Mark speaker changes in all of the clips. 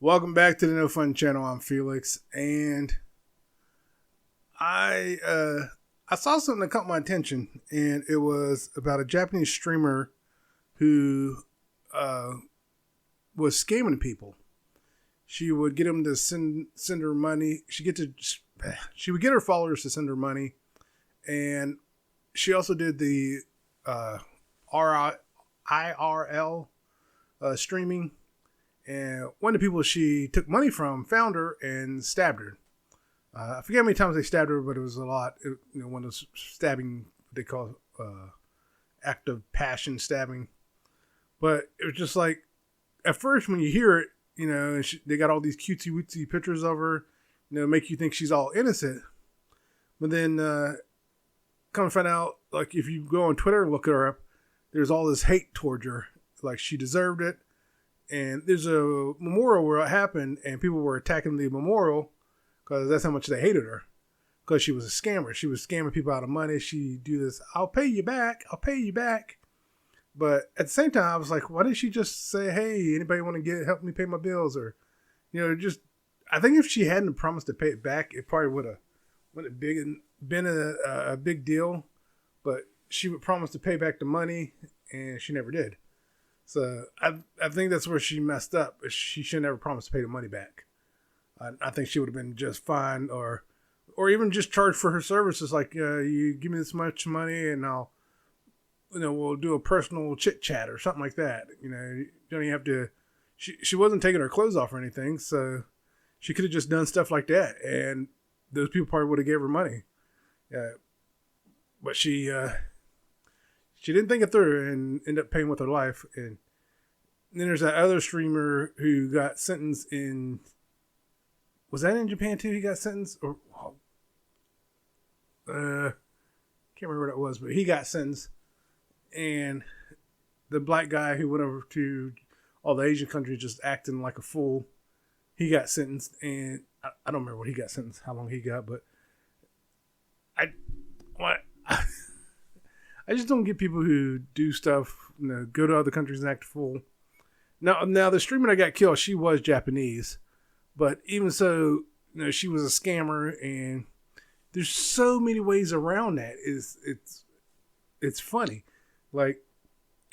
Speaker 1: Welcome back to the No Fun Channel. I'm Felix, and I saw something that caught my attention, and it was about a Japanese streamer who was scamming people. She would get them to send her money. She would get her followers to send her money, and she also did the IRL streaming. And one of the people she took money from found her and stabbed her. I forget how many times they stabbed her, but it was a lot. One of those stabbing they call act of passion stabbing. But it was just like, at first when you hear it, they got all these cutesy wootsy pictures of her, make you think she's all innocent. But then come to find out, like if you go on Twitter and look her up, there's all this hate towards her. Like she deserved it. And there's a memorial where it happened, and people were attacking the memorial because that's how much they hated her. Because she was a scammer. She was scamming people out of money. She'd do this, I'll pay you back. But at the same time, I was like, why didn't she just say, hey, anybody want to help me pay my bills? Or, I think if she hadn't promised to pay it back, it probably would have been a big deal. But she would promise to pay back the money, and she never did. So I think that's where she messed up. She should never promised to pay the money back. I think she would have been just fine, or even just charge for her services. Like you give me this much money, and I'll, we'll do a personal chit chat or something like that. You don't even have to. She wasn't taking her clothes off or anything, so she could have just done stuff like that, and those people probably would have gave her money. But she didn't think it through and ended up paying with her life. And then there's that other streamer who got sentenced in... Was that in Japan too? He got sentenced? Or can't remember what it was, but he got sentenced. And the black guy who went over to all the Asian countries just acting like a fool, he got sentenced. And I don't remember what he got sentenced, how long he got, but I just don't get people who do stuff, go to other countries and act a fool. Now the streamer that got killed, she was Japanese, but even so, she was a scammer, and there's so many ways around that. It's funny. Like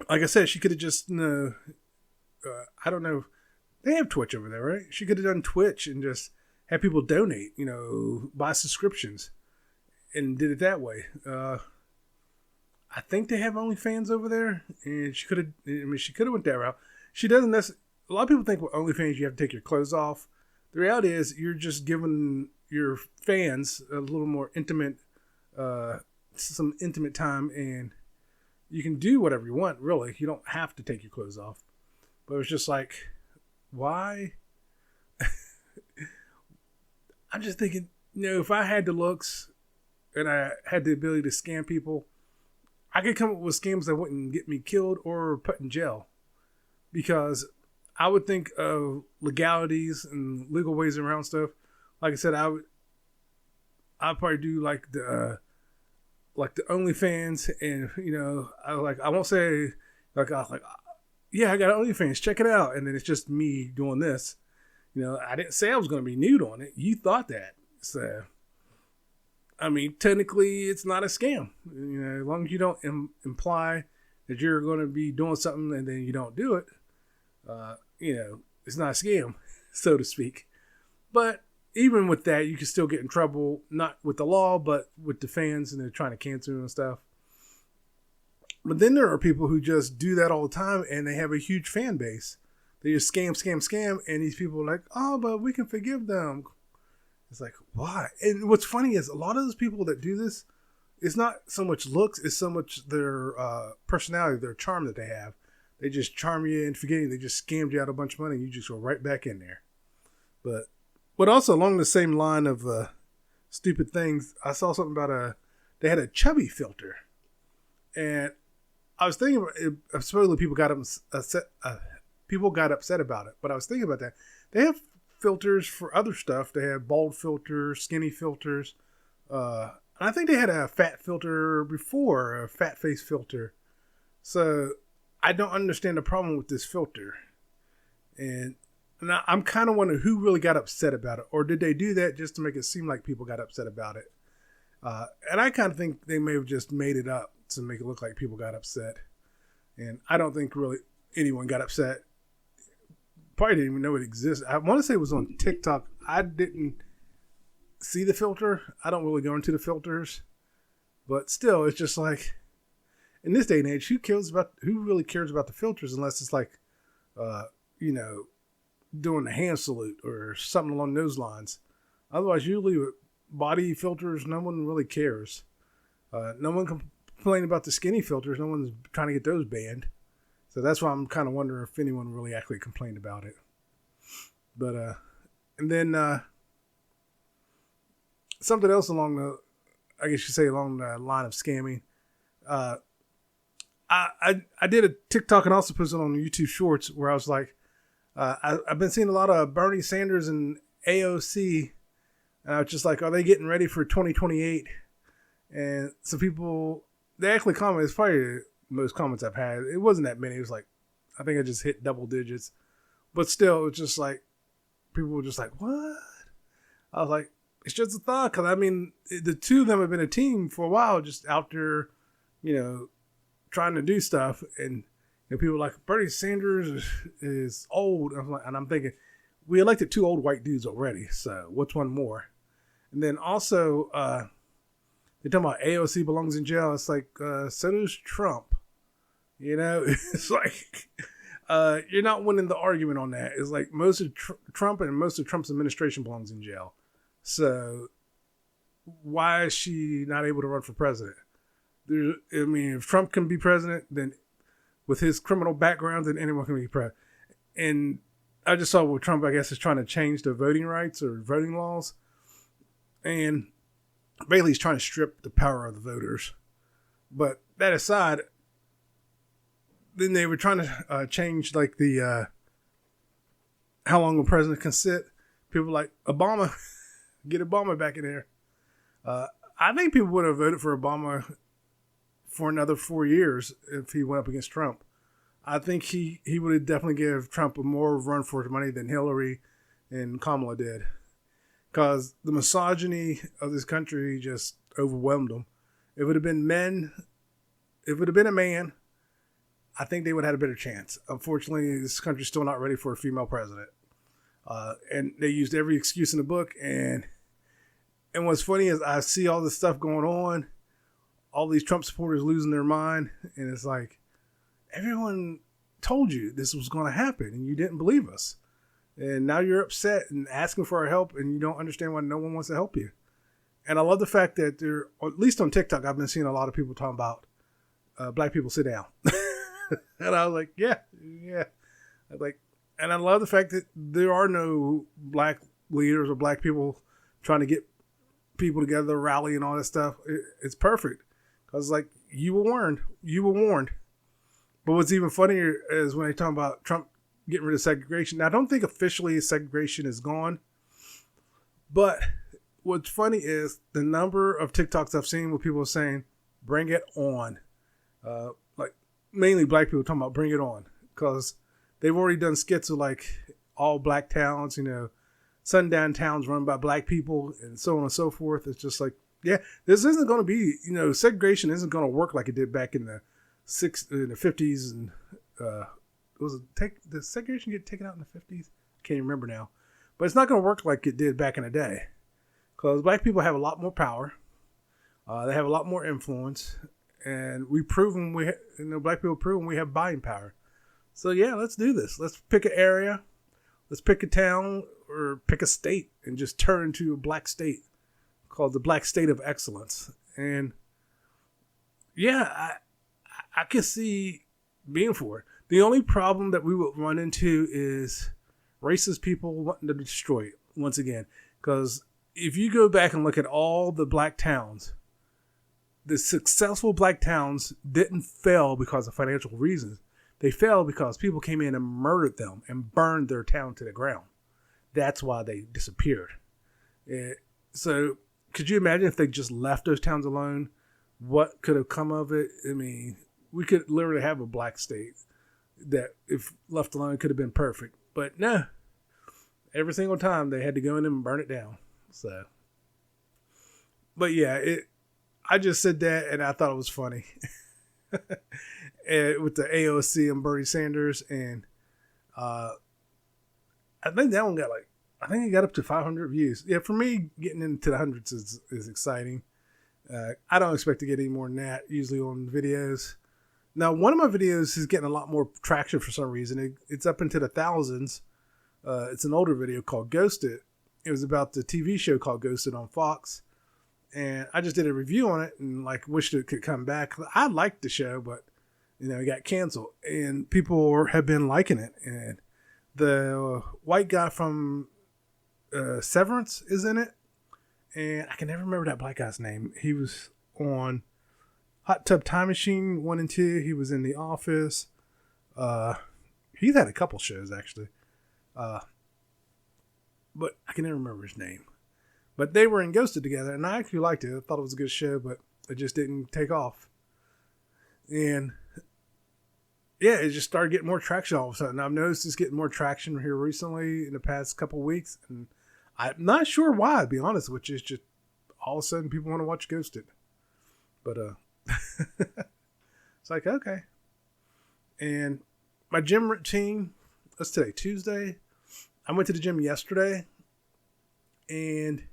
Speaker 1: I said, she could have just, I don't know, they have Twitch over there, right? She could have done Twitch and just had people donate, buy subscriptions, and did it that way. I think they have OnlyFans over there, and she could have went that route. She doesn't necessarily. A lot of people think with OnlyFans you have to take your clothes off. The reality is you're just giving your fans a little more intimate, some intimate time, and you can do whatever you want. Really, you don't have to take your clothes off. But it was just like, why? I'm just thinking, if I had the looks and I had the ability to scam people, I could come up with scams that wouldn't get me killed or put in jail, because I would think of legalities and legal ways around stuff. Like I said, I'd probably do like the OnlyFans, and I won't say yeah, I got OnlyFans, check it out, and then it's just me doing this. I didn't say I was going to be nude on it. You thought that, so. Technically, it's not a scam. As long as you don't imply that you're going to be doing something and then you don't do it, it's not a scam, so to speak. But even with that, you can still get in trouble, not with the law, but with the fans, and they're trying to cancel you and stuff. But then there are people who just do that all the time, and they have a huge fan base. They just scam, and these people are like, oh, but we can forgive them. It's like, why? And what's funny is a lot of those people that do this, it's not so much looks, it's so much their personality, their charm that they have. They just charm you and forget you. They just scammed you out a bunch of money, and you just go right back in there. But also along the same line of stupid things, I saw something about they had a chubby filter. And I was thinking about it, supposedly people got upset about it, but I was thinking about that. They have filters for other stuff. They have bald filters, skinny filters. I think they had a fat filter before, a fat face filter. So I don't understand the problem with this filter. And Now, I'm kind of wondering who really got upset about it, or did they do that just to make it seem like people got upset about it? And I kind of think they may have just made it up to make it look like people got upset. And I don't think really anyone got upset. Probably didn't even know it existed. I want to say it was on TikTok. I didn't see the filter. I don't really go into the filters. But still, it's just like, in this day and age, who really cares about the filters unless it's like, doing a hand salute or something along those lines. Otherwise, usually with body filters, no one really cares. No one complain about the skinny filters. No one's trying to get those banned. So that's why I'm kind of wondering if anyone really actually complained about it. But, and then something else along the line of scamming. I did a TikTok and also posted on YouTube Shorts where I was like, I've been seeing a lot of Bernie Sanders and AOC, and I was just like, are they getting ready for 2028? And some people, they actually commented. It's probably the most comments I've had. It wasn't that many. It was like, I think I just hit double digits. But still, it's just like, people were just like, what? I was like, it's just a thought. Because, I mean, the two of them have been a team for a while, just out there, trying to do stuff. And people are like, Bernie Sanders is old. And I'm thinking, we elected 2 old white dudes already. So what's one more? And then also, they're talking about AOC belongs in jail. It's like, so does Trump. It's like, you're not winning the argument on that. It's like most of Trump and most of Trump's administration belongs in jail. So why is she not able to run for president? If Trump can be president, then with his criminal background, then anyone can be president. And I just saw what Trump, I guess, is trying to change the voting rights or voting laws. And basically he's trying to strip the power of the voters. But that aside, then they were trying to change like the how long a president can sit. People like Obama, get Obama back in there. I think people would have voted for Obama for another 4 years if he went up against Trump. I think he would have definitely give Trump a more run for his money than Hillary and Kamala did. Because the misogyny of this country just overwhelmed them. If it would have been a man, I think they would have had a better chance. Unfortunately, this country's still not ready for a female president. And they used every excuse in the book. And what's funny is I see all this stuff going on, all these Trump supporters losing their mind. And it's like, everyone told you this was going to happen and you didn't believe us. And now you're upset and asking for our help and you don't understand why no one wants to help you. And I love the fact that at least on TikTok, I've been seeing a lot of people talking about black people sit down. And I was like, yeah. And I love the fact that there are no black leaders or black people trying to get people together, rally and all that stuff. It's perfect. Because like, you were warned. But what's even funnier is when they talk about Trump getting rid of segregation. Now, I don't think officially segregation is gone. But what's funny is the number of TikToks I've seen where people are saying, bring it on. Like mainly black people talking about bring it on. Because they've already done skits of like all black towns, sundown towns run by black people and so on and so forth. It's just like, yeah, this isn't going to be, segregation isn't going to work like it did back in the 50s and did segregation get taken out in the 50s? I can't remember now. But it's not going to work like it did back in the day. Because black people have a lot more power. They have a lot more influence. And we've proven black people proven we have buying power. So yeah, let's do this. Let's pick an area. Let's pick a town or pick a state and just turn into a black state called the Black State of Excellence. And yeah, I can see being for it. The only problem that we would run into is racist people wanting to destroy it once again. Because if you go back and look at all the black towns, the successful black towns didn't fail because of financial reasons. They fell because people came in and murdered them and burned their town to the ground. That's why they disappeared. So could you imagine if they just left those towns alone? What could have come of it? I mean, we could literally have a black state that, if left alone, could have been perfect. But no, Every single time they had to go in and burn it down. So, but yeah, I just said that and I thought it was funny. And with the AOC and Bernie Sanders, and I think that one got I think it got up to 500 views. Yeah, for me, getting into the hundreds is exciting. I don't expect to get any more than that usually on videos. Now, one of my videos is getting a lot more traction for some reason. It's up into the thousands. It's an older video called Ghosted. It was about the TV show called Ghosted on Fox. And I just did a review on it and wished it could come back. I liked the show, but it got canceled. And people have been liking it. And the white guy from Severance is in it. And I can never remember that black guy's name. He was on Hot Tub Time Machine 1 and 2. He was in The Office. He's had a couple shows, actually. But I can never remember his name. But they were in Ghosted together, and I actually liked it. I thought it was a good show, but it just didn't take off. And yeah, it just started getting more traction all of a sudden. I've noticed it's getting more traction here recently in the past couple of weeks, and I'm not sure why, to be honest, which is just all of a sudden people want to watch Ghosted. But it's like, okay. And my gym routine, what's today, Tuesday? I went to the gym yesterday, and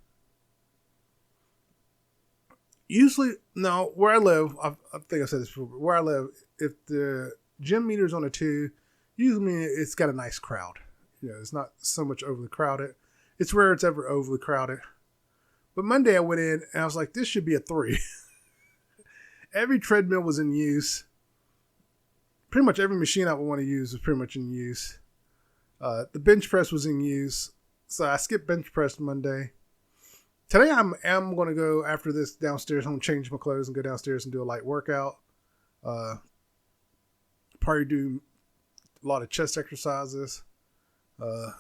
Speaker 1: usually, no, where I live, I think I said this before, but where I live, if the gym meter's on a 2, usually it's got a nice crowd. It's not so much overly crowded. It's rare it's ever overly crowded. But Monday I went in, and I was like, this should be a 3. Every treadmill was in use. Pretty much every machine I would want to use was pretty much in use. The bench press was in use. So I skipped bench press Monday. Today I'm going to go, after this, downstairs. I'm going to change my clothes and go downstairs and do a light workout. Probably do a lot of chest exercises. That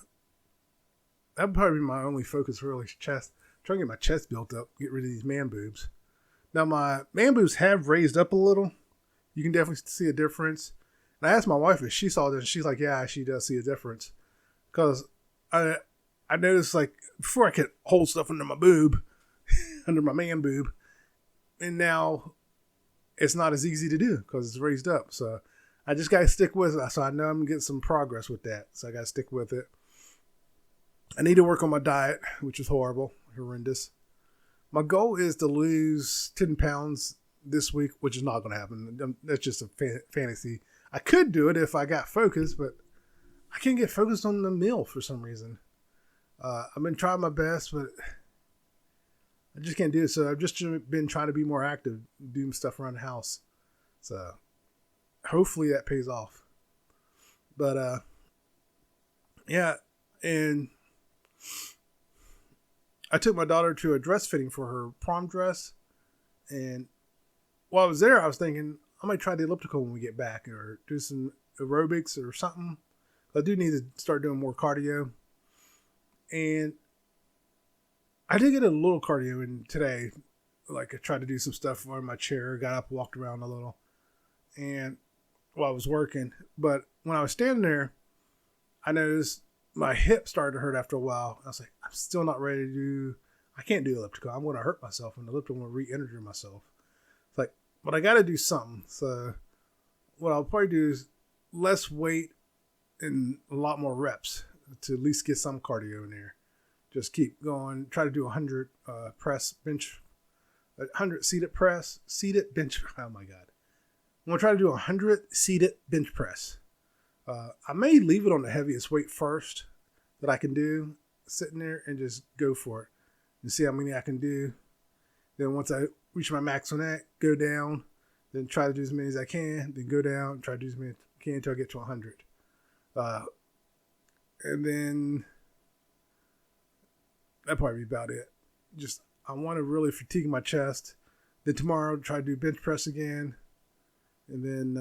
Speaker 1: would probably be my only focus, really, chest. Trying to get my chest built up, get rid of these man boobs. Now, my man boobs have raised up a little. You can definitely see a difference. And I asked my wife if she saw this, and she's like, yeah, she does see a difference. Because I noticed, before I could hold stuff under my boob, under my man boob, and now it's not as easy to do because it's raised up. So I just got to stick with it. So I know I'm getting some progress with that. So I got to stick with it. I need to work on my diet, which is horrendous. My goal is to lose 10 pounds this week, which is not going to happen. That's just a fantasy. I could do it if I got focused, but I can't get focused on the meal for some reason. I've been trying my best, but I just can't do it. So I've just been trying to be more active, doing stuff around the house. So hopefully that pays off. But yeah, and I took my daughter to a dress fitting for her prom dress. And while I was there, I was thinking, I might try the elliptical when we get back, or do some aerobics or something. I do need to start doing more cardio. And I did get a little cardio in today. I tried to do some stuff on my chair, got up, walked around a little, and while I was working. But when I was standing there, I noticed my hip started to hurt after a while. I was like, I'm still not ready to do, I can't do elliptical. I'm going to hurt myself, and the elliptical, I'm going to re-injure myself. It's like, but I got to do something. So what I'll probably do is less weight and a lot more reps to at least get some cardio in there. Just keep going. Try to do 100 press bench, 100 seated press, seated bench. Oh my God. I'm going to try to do 100 seated bench press. I may leave it on the heaviest weight first that I can do, sitting there, and just go for it and see how many I can do. Then once I reach my max on that, go down, then try to do as many as I can, then go down, try to do as many as I can until I get to 100. And then that'd probably be about it. Just, I want to really fatigue my chest. Then tomorrow, try to do bench press again. And then,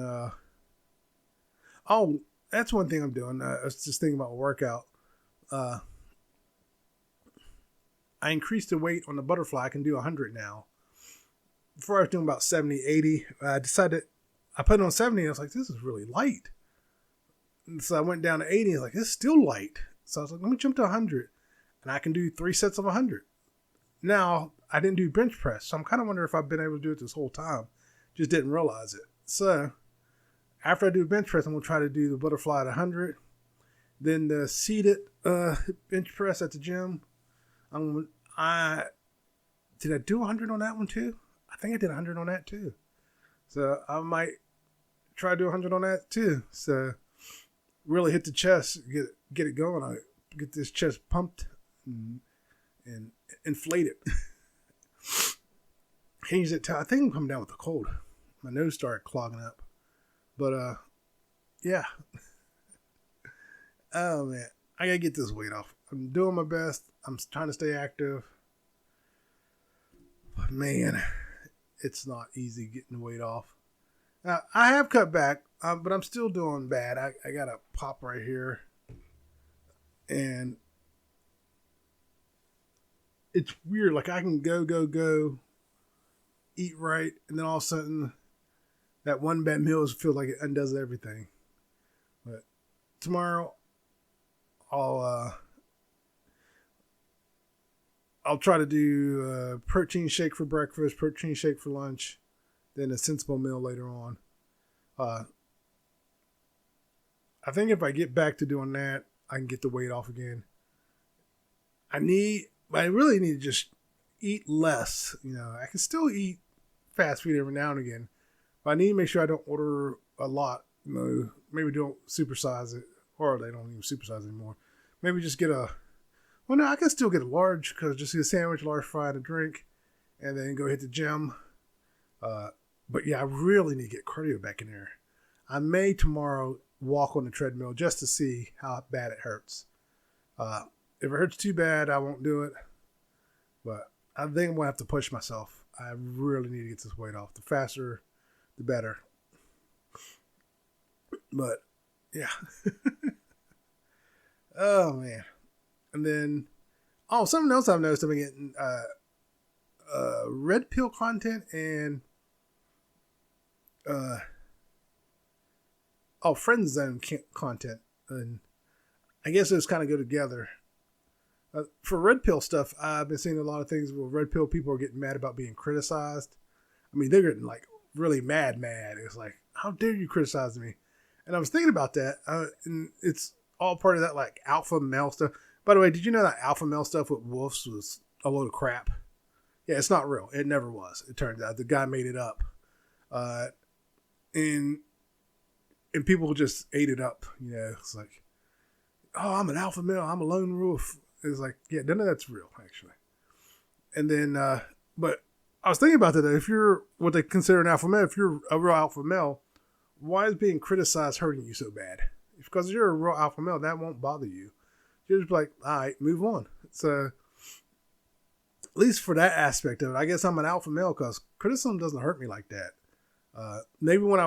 Speaker 1: that's one thing I'm doing. I was just thinking about a workout. I increased the weight on the butterfly. I can do 100 now. Before I was doing about 70, 80. I decided, I put it on 70. I was like, this is really light. And so I went down to 80. I was like, this is still light. So I was like, let me jump to 100, and I can do 3 sets of 100. Now, I didn't do bench press, so I'm kind of wondering if I've been able to do it this whole time. Just didn't realize it. So after I do bench press, I'm going to try to do the butterfly at 100. Then the seated bench press at the gym. Did I do 100 on that one too? I think I did 100 on that too. So I might try to do 100 on that too. So really hit the chest, get it going. I get this chest pumped and inflate it. Change it to, I think I'm coming down with a cold. My nose started clogging up. But yeah. Oh man, I gotta get this weight off. I'm doing my best. I'm trying to stay active. But man, it's not easy getting the weight off. Now, I have cut back, but I'm still doing bad. I got a pop right here. And it's weird. Like I can go, eat right, and then all of a sudden, that one bad meal feels like it undoes everything. But tomorrow, I'll try to do a protein shake for breakfast, protein shake for lunch, then a sensible meal later on. I think if I get back to doing that, I can get the weight off again. I really need to just eat less. I can still eat fast food every now and again, but I need to make sure I don't order a lot. Maybe don't supersize it, or they don't even supersize anymore. Maybe just get I can still get a large, because just get a sandwich, large fry, and a drink, and then go hit the gym. But yeah, I really need to get cardio back in there. I may tomorrow walk on the treadmill just to see how bad it hurts. If it hurts too bad, I won't do it. But I think I'm going to have to push myself. I really need to get this weight off. The faster, the better. But yeah. Oh man. And then, something else I've noticed, I've been getting red pill content and friend zone content, and I guess those kind of go together. For red pill stuff, I've been seeing a lot of things where red pill people are getting mad about being criticized. I mean, they're getting like really mad. It's like, how dare you criticize me? And I was thinking about that, and it's all part of that like alpha male stuff. By the way, did you know that alpha male stuff with wolves was a load of crap? Yeah, it's not real. It never was. It turns out the guy made it up, and people just ate it up. It's like, oh, I'm an alpha male. I'm a lone wolf. It's like, yeah, none of that's real, actually. And then, but I was thinking about that. If you're what they consider an alpha male, if you're a real alpha male, why is being criticized hurting you so bad? Because if you're a real alpha male, that won't bother you. You're just like, all right, move on. So, at least for that aspect of it, I guess I'm an alpha male because criticism doesn't hurt me like that. Maybe when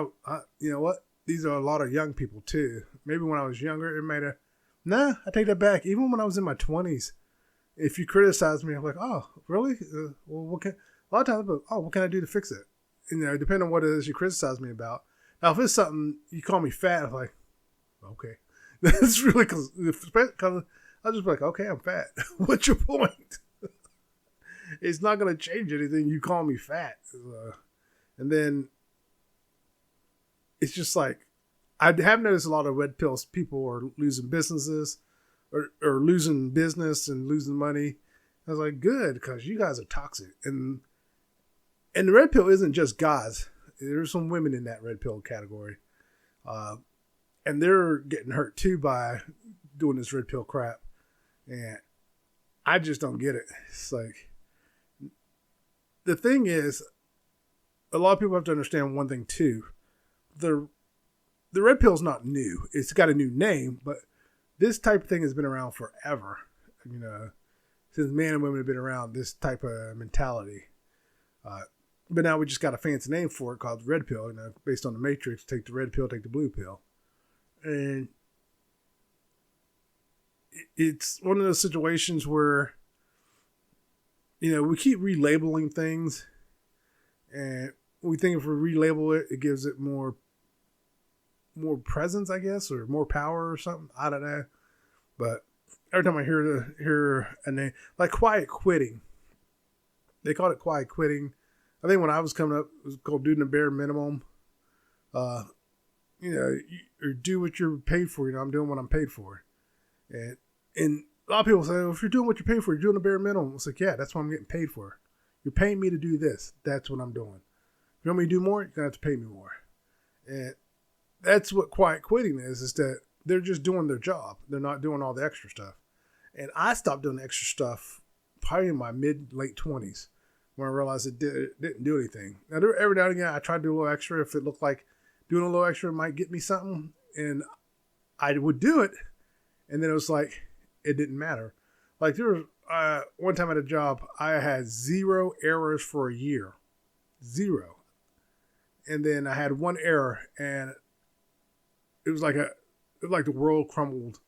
Speaker 1: you know what? These are a lot of young people too. Maybe when I was younger, it made I take that back. Even when I was in my 20s, if you criticize me, I'm like, oh, really? Well, a lot of times, what can I do to fix it? Depending on what it is you criticize me about. Now, if it's something you call me fat, I'm like, okay. That's really because I'll just be like, okay, I'm fat. What's your point? It's not going to change anything. You call me fat. And then it's just like, I have noticed a lot of red pills people are losing businesses or losing business and losing money. I was like, good, because you guys are toxic. And the red pill isn't just guys. There's some women in that red pill category. And they're getting hurt too by doing this red pill crap. And I just don't get it. It's like, the thing is, a lot of people have to understand one thing too. The red pill is not new. It's got a new name, but this type of thing has been around forever. Since men and women have been around, this type of mentality. But now we just got a fancy name for it called red pill. Based on the Matrix, take the red pill, take the blue pill. And it's one of those situations where, we keep relabeling things, and we think if we relabel it, it gives it more presence, I guess, or more power or something. I don't know. But every time I hear a name like quiet quitting, they called it quiet quitting. I think when I was coming up, it was called doing the bare minimum. Uh, or do what you're paid for. I'm doing what I'm paid for, and a lot of people say, well, if you're doing what you're paid for, you're doing the bare minimum. It's like, yeah, that's what I'm getting paid for. You're paying me to do this. That's what I'm doing. If you want me to do more, you're gonna have to pay me more. And that's what quiet quitting is that they're just doing their job. They're not doing all the extra stuff. And I stopped doing the extra stuff probably in my late 20s when I realized it didn't do anything. Now, every now and again, I tried to do a little extra if it looked like doing a little extra might get me something. And I would do it. And then it was like, it didn't matter. Like there was one time at a job, I had 0 errors for a year. 0. And then I had 1 error, and it was like the world crumbled.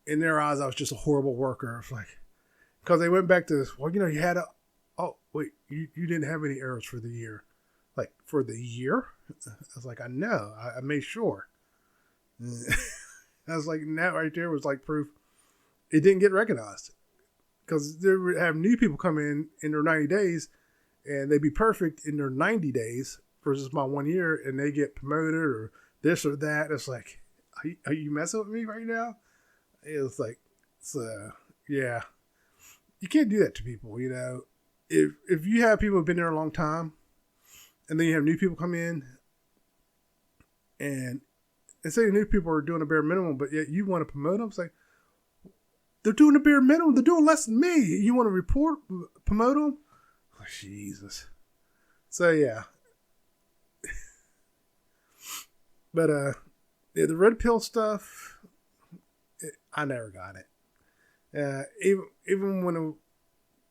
Speaker 1: In their eyes, I was just a horrible worker. It's like, because they went back to this, well, you had you didn't have any errors for the year. Like, for the year? I was like, I know. I made sure. I was like, that right there was like proof it didn't get recognized. Because they would have new people come in their 90 days, and they'd be perfect in their 90 days versus my 1 year, and they get promoted or this or that. It's like, are you messing with me right now? It's like, yeah. You can't do that to people, If you have people who've been there a long time, and then you have new people come in, and say the new people are doing a bare minimum, but yet you want to promote them, it's like, they're doing a bare minimum. They're doing less than me. You want to promote them? Oh, Jesus. So, yeah. But, the red pill stuff, I never got it. Even when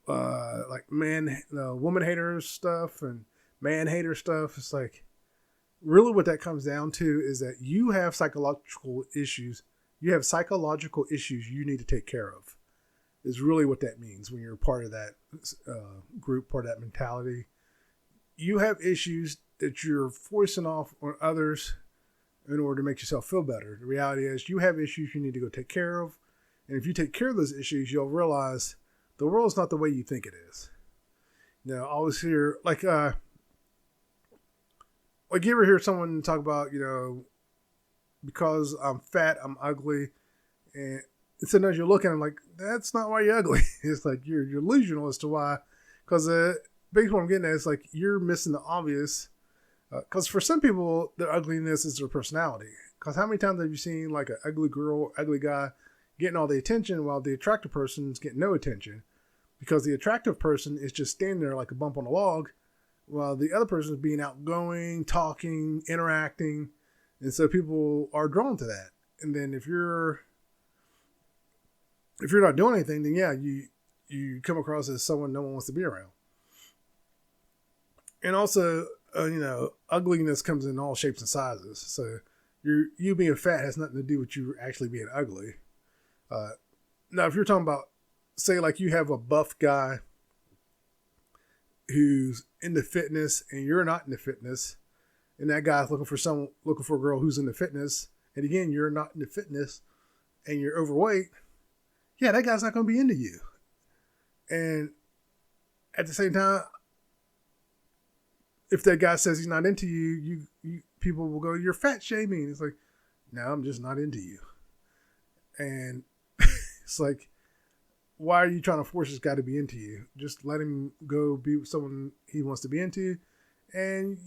Speaker 1: like woman hater stuff and man hater stuff, it's like, really what that comes down to is that you have psychological issues. You have psychological issues you need to take care of, is really what that means when you're part of that group, part of that mentality. You have issues that you're forcing off on others in order to make yourself feel better. The reality is you have issues you need to go take care of. And if you take care of those issues, you'll realize the world's not the way you think it is. I always hear, like you ever hear someone talk about, because I'm fat, I'm ugly. And sometimes you're looking and like, that's not why you're ugly. It's like you're delusional as to why. Because basically what I'm getting at is like you're missing the obvious. Because for some people, their ugliness is their personality. Because how many times have you seen like an ugly girl, ugly guy getting all the attention while the attractive person's getting no attention? Because the attractive person is just standing there like a bump on a log while the other person is being outgoing, talking, interacting. And so people are drawn to that. And then if you're not doing anything, then yeah, you come across as someone no one wants to be around. And also, ugliness comes in all shapes and sizes. So you being fat has nothing to do with you actually being ugly. Now, if you're talking about, say, like you have a buff guy who's into fitness and you're not into fitness, and that guy's looking for a girl who's into fitness, and again, you're not into fitness and you're overweight, yeah, that guy's not going to be into you. And at the same time, if that guy says he's not into you, people will go, you're fat shaming. It's like, no, I'm just not into you. And it's like, why are you trying to force this guy to be into you? Just let him go be with someone he wants to be into. And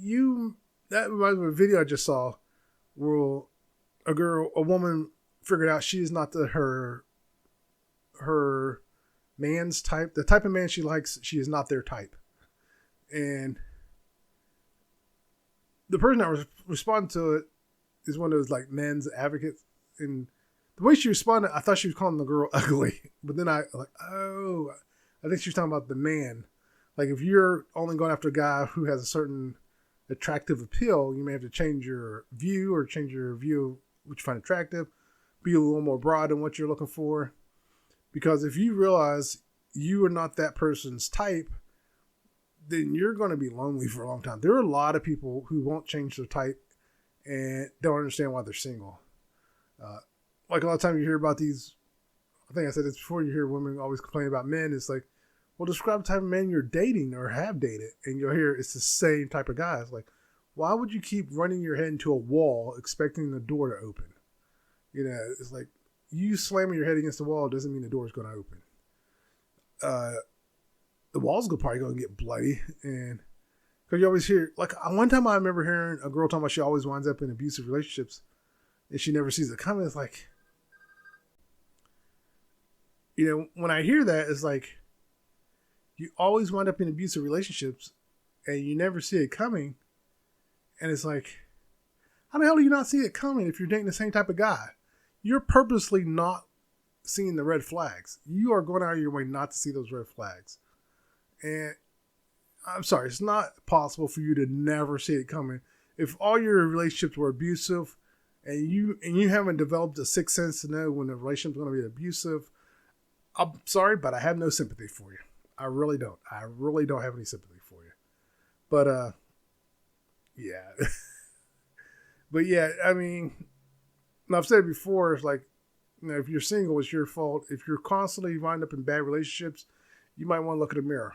Speaker 1: that reminds me of a video I just saw where a woman figured out she is not her man's type. The type of man she likes, she is not their type. And the person that responded to it is one of those like men's advocates. And the way she responded, I thought she was calling the girl ugly. But then I think she was talking about the man. Like if you're only going after a guy who has a certain attractive appeal, you may have to change your view of what you find attractive, be a little more broad in what you're looking for. Because if you realize you are not that person's type, then you're going to be lonely for a long time. There are a lot of people who won't change their type and don't understand why they're single. Like a lot of times you hear about these I think I said this before, you hear women always complain about men. It's like, well, describe the type of man you're dating or have dated. And you'll hear it's the same type of guy. It's like, why would you keep running your head into a wall expecting the door to open? You know, it's like you slamming your head against the wall doesn't mean the door is going to open. The wall's probably going to get bloody. And because you always hear, like one time I remember hearing a girl talking about she always winds up in abusive relationships and she never sees it coming. It's like, you know, when I hear that, it's like, you always wind up in abusive relationships and you never see it coming. And it's like, how the hell do you not see it coming if you're dating the same type of guy? You're purposely not seeing the red flags. You are going out of your way not to see those red flags. And I'm sorry, it's not possible for you to never see it coming. If all your relationships were abusive and you haven't developed a sixth sense to know when the relationship's going to be abusive, I'm sorry, but I have no sympathy for you. I really don't. I really don't have any sympathy for you. But, yeah. But yeah, I mean, I've said it before, it's like, you know, if you're single, it's your fault. If you're constantly wind up in bad relationships, you might want to look in the mirror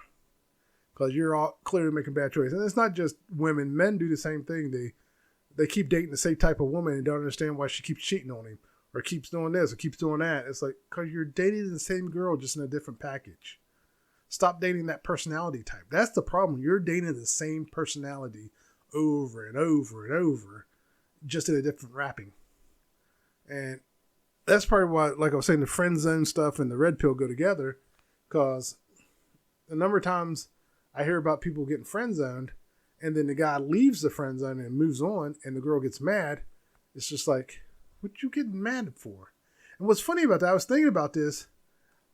Speaker 1: because you're all clearly making bad choices. And it's not just women. Men do the same thing. They keep dating the same type of woman and don't understand why she keeps cheating on him or keeps doing this or keeps doing that. It's like, because you're dating the same girl just in a different package. Stop dating that personality type. That's the problem. You're dating the same personality over and over and over, just in a different wrapping. And that's probably why, like I was saying, the friend zone stuff and the red pill go together, because a number of times I hear about people getting friend zoned and then the guy leaves the friend zone and moves on and the girl gets mad. It's just like, what you getting mad for? And what's funny about that, I was thinking about this.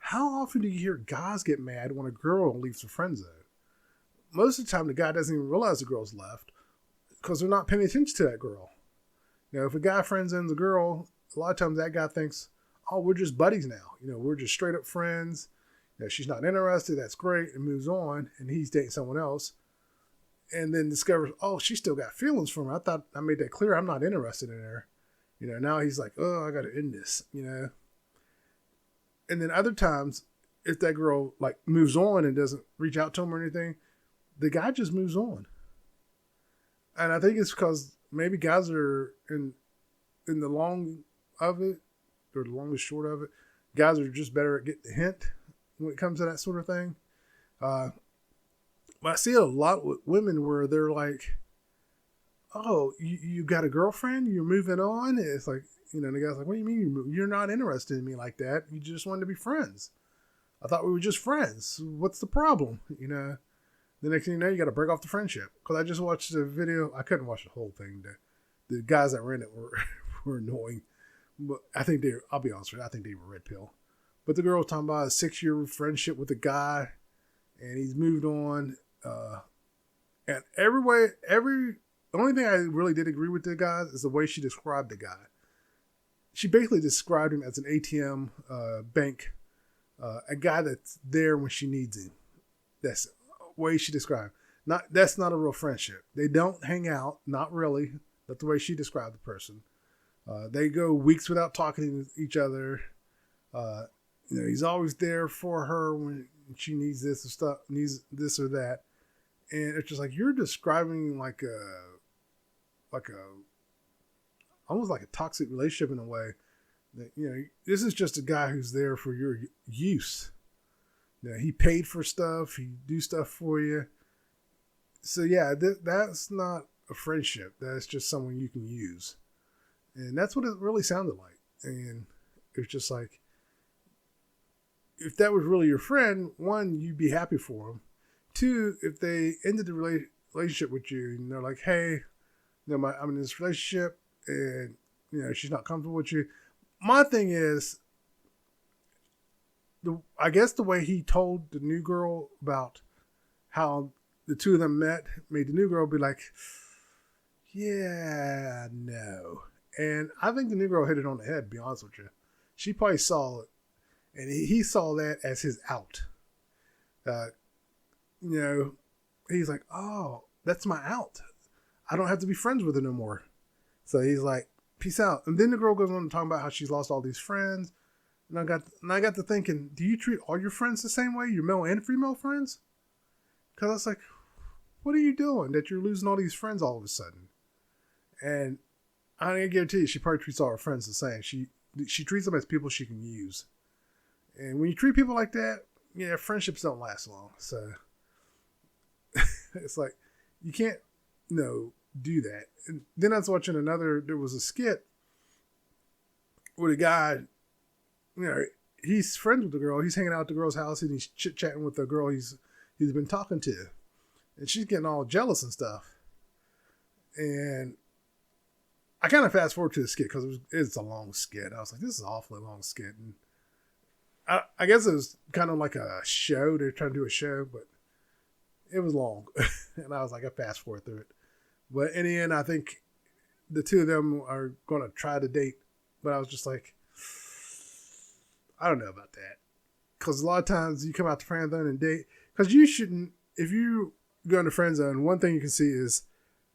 Speaker 1: How often do you hear guys get mad when a girl leaves the friend zone? Most of the time, the guy doesn't even realize the girl's left because they're not paying attention to that girl. You know, if a guy friend zones a girl, a lot of times that guy thinks, oh, we're just buddies now. You know, we're just straight up friends. You know, she's not interested. That's great. And moves on. And he's dating someone else. And then discovers, oh, she still got feelings for me. I thought I made that clear. I'm not interested in her. You know, now he's like, oh, I got to end this, you know. And then other times, if that girl like moves on and doesn't reach out to him or anything, the guy just moves on. And I think it's because maybe guys are in the long of it, or the long and short of it, guys are just better at getting the hint when it comes to that sort of thing. But I see a lot with women where they're like, oh, you got a girlfriend? You're moving on? It's like, you know, the guy's like, what do you mean you're not interested in me like that? You just wanted to be friends. I thought we were just friends. What's the problem? You know, the next thing you know, you got to break off the friendship. Because I just watched the video. I couldn't watch the whole thing. The guys that were in it were annoying. But I think I'll be honest with you, I think they were red pill. But the girl was talking about a 6-year friendship with a guy, and he's moved on. And the only thing I really did agree with the guys is the way she described the guy. She basically described him as an ATM bank, a guy that's there when she needs him. That's the way she described. That's not a real friendship. They don't hang out, not really. That's the way she described the person. They go weeks without talking to each other. You know, he's always there for her when she needs this or stuff, needs this or that. And it's just like, you're describing like almost like a toxic relationship in a way that, you know, this is just a guy who's there for your use. You know, he paid for stuff. He do stuff for you. So yeah, that's not a friendship. That's just someone you can use. And that's what it really sounded like. And it's just like, if that was really your friend, one, you'd be happy for him. Two, if they ended the relationship with you and they're like, hey, you know, I'm in this relationship and, you know, she's not comfortable with you. My thing is, I guess the way he told the new girl about how the two of them met made the new girl be like, yeah, no. And I think the new girl hit it on the head, to be honest with you. She probably saw it, and he saw that as his out. You know, he's like, oh, that's my out. I don't have to be friends with her no more. So he's like, peace out. And then the girl goes on to talk about how she's lost all these friends. And I got to thinking, do you treat all your friends the same way, your male and female friends? Because I was like, what are you doing that you're losing all these friends all of a sudden? And I guarantee you, she probably treats all her friends the same. She treats them as people she can use. And when you treat people like that, yeah, friendships don't last long. So it's like, you can't, do that. And then I was watching there was a skit with a guy, he's friends with the girl. He's hanging out at the girl's house and he's chit-chatting with the girl he's been talking to. And she's getting all jealous and stuff. And I kind of fast forward to the skit because it's a long skit. I was like, this is an awfully long skit. And I guess it was kind of like a show. They're trying to do a show, but it was long. And I was like, I fast forward through it. But in the end, I think the two of them are going to try to date. But I was just like, I don't know about that. Because a lot of times you come out to friend zone and date. Because you shouldn't, if you go into friend zone, one thing you can see is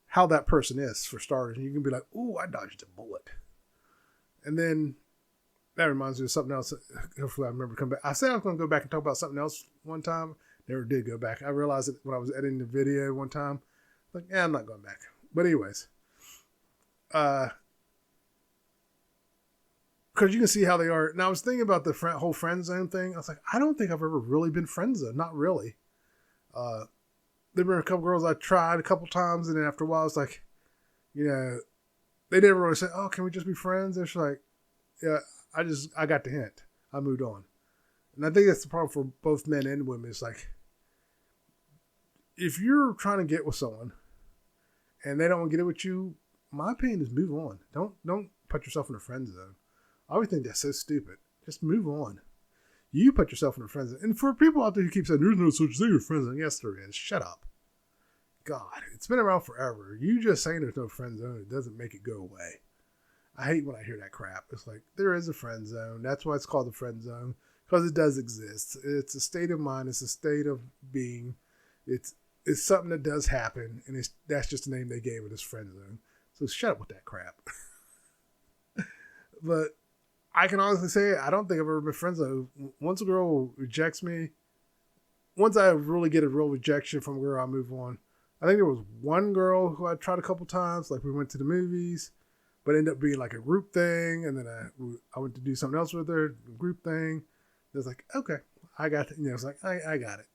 Speaker 1: how that person is, for starters. And you can be like, ooh, I dodged a bullet. And then that reminds me of something else. Hopefully I remember to come back. I said I was going to go back and talk about something else one time. Never did go back. I realized it when I was editing the video one time. Like, I'm not going back. But anyways. Because you can see how they are. Now I was thinking about the whole friend zone thing. I was like, I don't think I've ever really been friend zoned. Not really. There were a couple girls I tried a couple times, and then after a while, I was like, they never really said, "Oh, can we just be friends?" They're just like, "Yeah, I got the hint. I moved on." And I think that's the problem for both men and women. It's like, if you're trying to get with someone, and they don't want to get it with you, my opinion is move on. Don't put yourself in a friend zone. I always think that's so stupid. Just move on. You put yourself in a friend zone. And for people out there who keep saying, there's no such thing as friend zone. Yes, there is. Shut up. God, it's been around forever. You just saying there's no friend zone, it doesn't make it go away. I hate when I hear that crap. It's like, there is a friend zone. That's why it's called the friend zone. Because it does exist. It's a state of mind. It's a state of being. It's something that does happen. And that's just the name they gave it, is friend zone. So shut up with that crap. But I can honestly say I don't think I've ever been friends with. Once a girl rejects me, once I really get a real rejection from a girl, I move on. I think there was one girl who I tried a couple times. Like, we went to the movies, but it ended up being like a group thing. And then I went to do something else with her, a group thing. It was like, okay, I got it. It's like, I got it.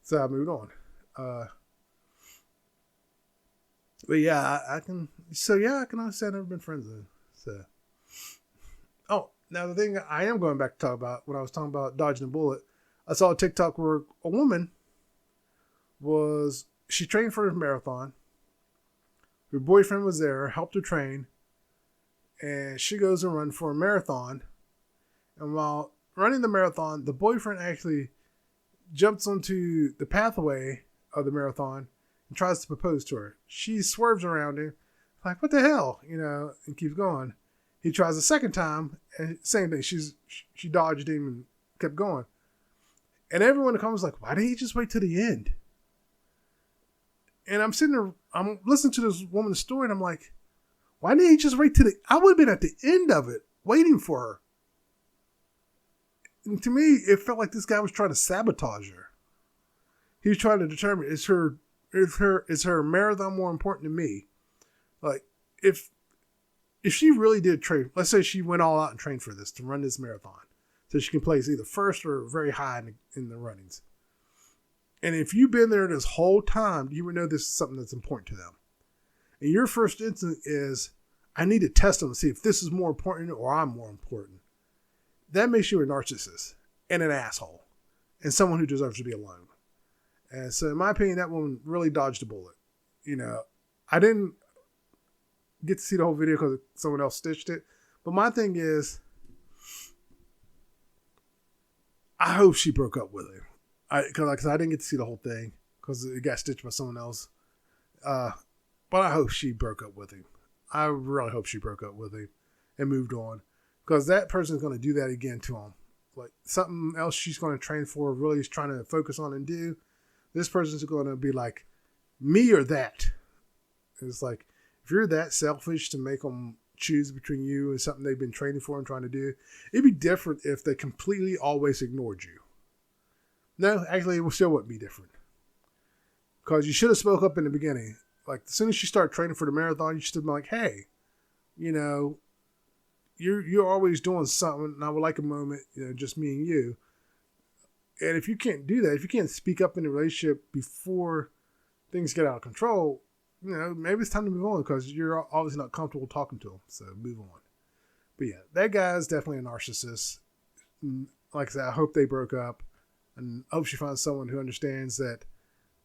Speaker 1: So I moved on. But yeah, I can honestly say I've never been friends with her. So. Oh, now the thing I am going back to talk about, when I was talking about dodging a bullet, I saw a TikTok where a woman she trained for a marathon. Her boyfriend was there, helped her train, and she goes and runs for a marathon. And while running the marathon, the boyfriend actually jumps onto the pathway of the marathon and tries to propose to her. She swerves around him, like, what the hell, and keeps going. He tries a second time, and same thing. She dodged him and kept going. And everyone in the comments was like, why didn't he just wait to the end? And I'm sitting there, I'm listening to this woman's story, and I'm like, why didn't he just wait to I would have been at the end of it, waiting for her. And to me, it felt like this guy was trying to sabotage her. He was trying to determine, is her marathon more important to me? Like, if she really did train, let's say she went all out and trained for this, to run this marathon, so she can place either first or very high in the runnings. And if you've been there this whole time, you would know this is something that's important to them. And your first instinct is, I need to test them to see if this is more important or I'm more important. That makes you a narcissist and an asshole and someone who deserves to be alone. And so in my opinion, that woman really dodged a bullet. I didn't get to see the whole video because someone else stitched it. But my thing is, I hope she broke up with him. Because I didn't get to see the whole thing because it got stitched by someone else. But I hope she broke up with him. I really hope she broke up with him and moved on. Because that person's going to do that again to him. Like, something else she's going to train for, really is trying to focus on and do. This person's going to be like, me or that. It's like, if you're that selfish to make them choose between you and something they've been training for and trying to do. It'd be different if they completely always ignored you. No, actually, it still wouldn't be different. Because you should have spoke up in the beginning. Like, as soon as you start training for the marathon, you should have been like, hey, you know, you're always doing something, and I would like a moment, you know, just me and you. And if you can't do that, if you can't speak up in the relationship before things get out of control, you know, maybe it's time to move on because you're obviously not comfortable talking to him. So move on. But yeah, that guy is definitely a narcissist. And like I said, I hope they broke up, and I hope she finds someone who understands that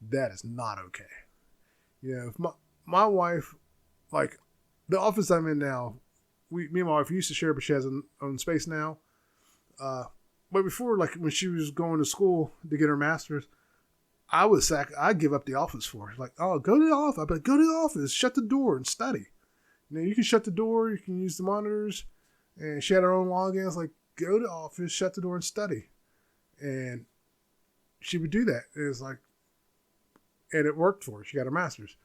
Speaker 1: that is not okay. You know, if my wife, like the office I'm in now, me and my wife used to share, but she has her own space now. But before, like when she was going to school to get her master's, I'd give up the office for her. Like, oh, go to the office. I'd be like, go to the office, shut the door and study. You know, you can shut the door, you can use the monitors. And she had her own logins. Like, go to the office, shut the door and study. And she would do that. It was like, and it worked for her. She got her master's.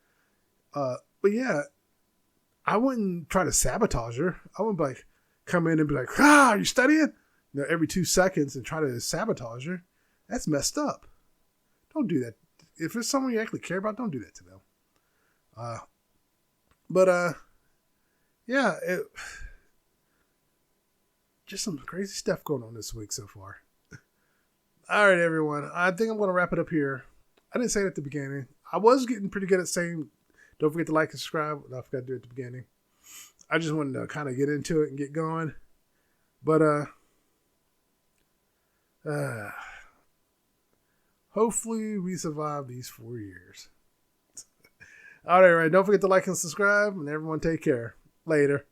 Speaker 1: But yeah, I wouldn't try to sabotage her. I wouldn't like come in and be like, are you studying? You know, every 2 seconds and try to sabotage her. That's messed up. Don't do that. If it's someone you actually care about, don't do that to them. Yeah, just some crazy stuff going on this week so far. All right, everyone. I think I'm going to wrap it up here. I didn't say it at the beginning. I was getting pretty good at saying, don't forget to like and subscribe. I forgot to do it at the beginning. I just wanted to kind of get into it and get going. But, hopefully we survive these 4 years. All right. Don't forget to like and subscribe, and everyone take care. Later.